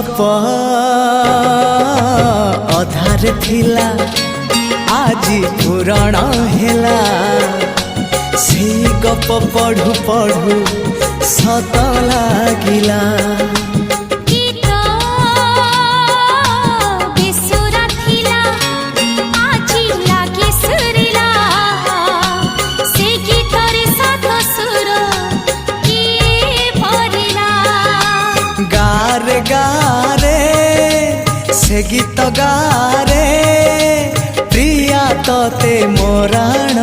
गप अधार थिला आजी पुराण हेला से गप पढ़ु पढ़ु सत लागिला से गीत गारे प्रिया तोते मोराण